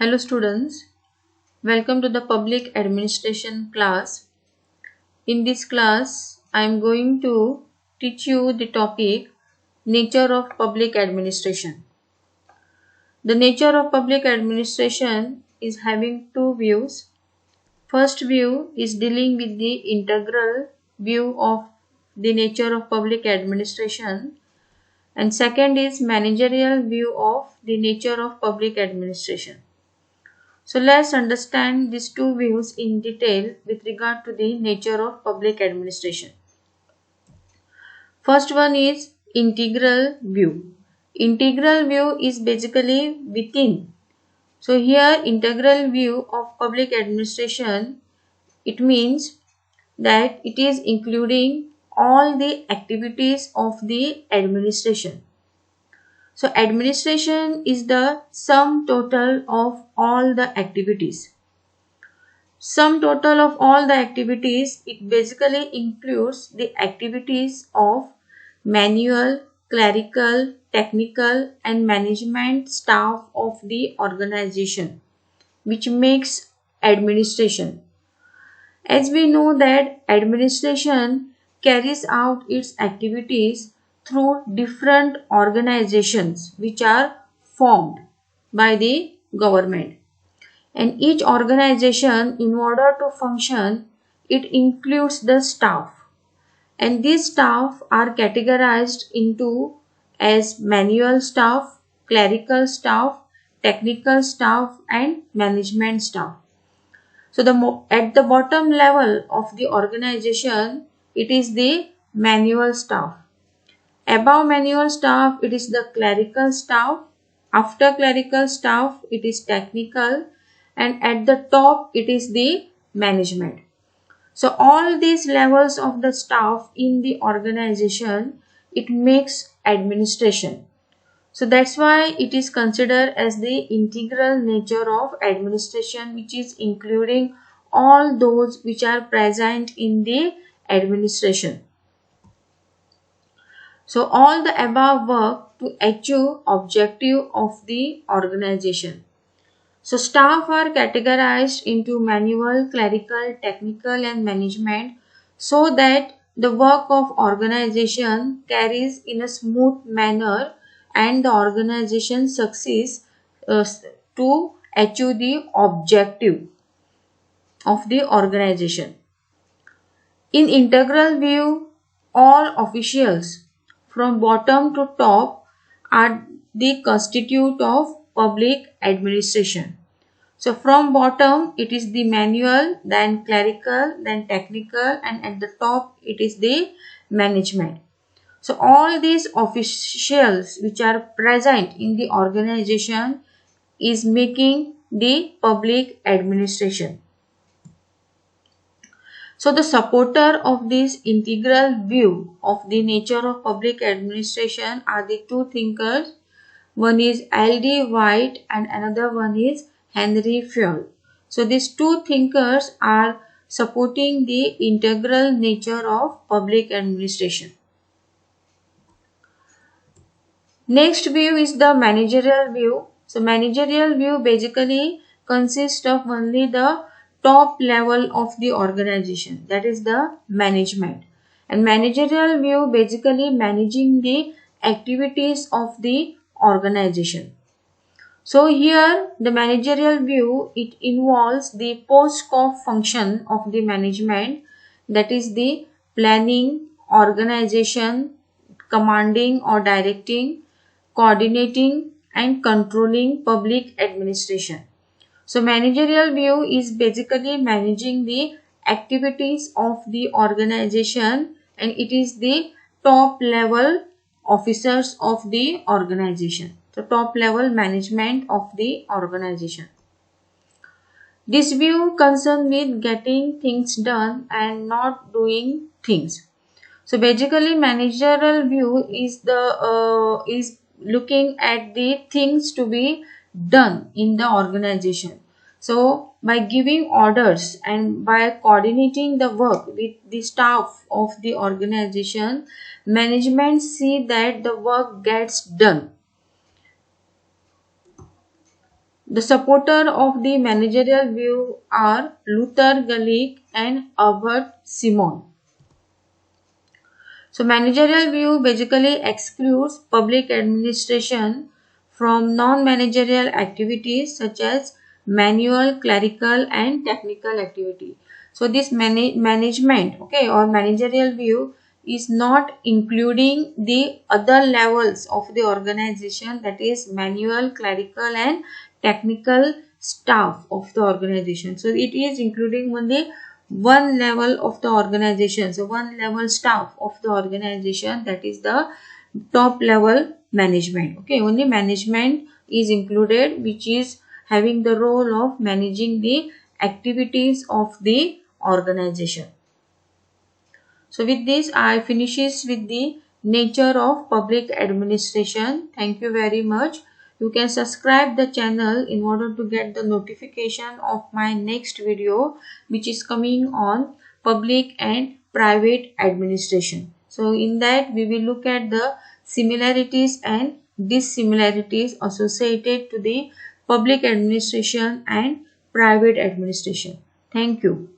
Hello students, welcome to the public administration class. In this class, I am going to teach you the topic nature of public administration. The nature of public administration is having two views. First view is dealing with the integral view of the nature of public administration, and second is managerial view of the nature of public administration. So let's understand these two views in detail with regard to the nature of public administration. First one is integral view. Integral view is basically within. So here integral view of public administration, it means that it is including all the activities of the administration. So administration is the sum total of all the activities. Sum total of all the activities, it basically includes the activities of manual, clerical, technical and management staff of the organization, which makes administration. As we know that administration carries out its activities through different organizations which are formed by the government. And each organization, in order to function, it includes the staff. And these staff are categorized into as manual staff, clerical staff, technical staff and management staff. So at the bottom level of the organization, it is the manual staff. Above manual staff, it is the clerical staff. After clerical staff, it is technical. And at the top, it is the management. So all these levels of the staff in the organization, it makes administration. So that's why it is considered as the integral nature of administration, which is including all those which are present in the administration. So all the above work to achieve objective of the organization. So staff are categorized into manual, clerical, technical and management so that the work of organization carries in a smooth manner and the organization succeeds to achieve the objective of the organization. In integral view, all officials from bottom to top are the constitute of public administration. So from bottom it is the manual, then clerical, then technical and at the top it is the management. So all these officials which are present in the organization is making the public administration. So the supporter of this integral view of the nature of public administration are the two thinkers. One is L.D. White and another one is Henry Fayol. So these two thinkers are supporting the integral nature of public administration. Next view is the managerial view. So managerial view basically consists of only the top level of the organization, that is the management. And managerial view basically managing the activities of the organization. So here the managerial view, it involves the post-scope function of the management, that is the planning, organization, commanding or directing, coordinating and controlling public administration. So managerial view is basically managing the activities of the organization and it is the top level officers of the organization. So top level management of the organization. This view concerns with getting things done and not doing things. So basically managerial view is looking at the things to be done in the organization. So by giving orders and by coordinating the work with the staff of the organization, management see that the work gets done. The supporter of the managerial view are Luther Gulick and Albert Simon. So managerial view basically excludes public administration from non-managerial activities such as manual, clerical and technical activity. So this management, okay, or managerial view is not including the other levels of the organization, that is manual, clerical and technical staff of the organization. So it is including only one level of the organization, so one level staff of the organization, that is the top level management. Okay, only management is included, which is having the role of managing the activities of the organization. So with this I finishes with the nature of public administration. Thank you very much. You can subscribe the channel in order to get the notification of my next video, which is coming on public and private administration. So in that we will look at the similarities and dissimilarities associated to the public administration and private administration. Thank you.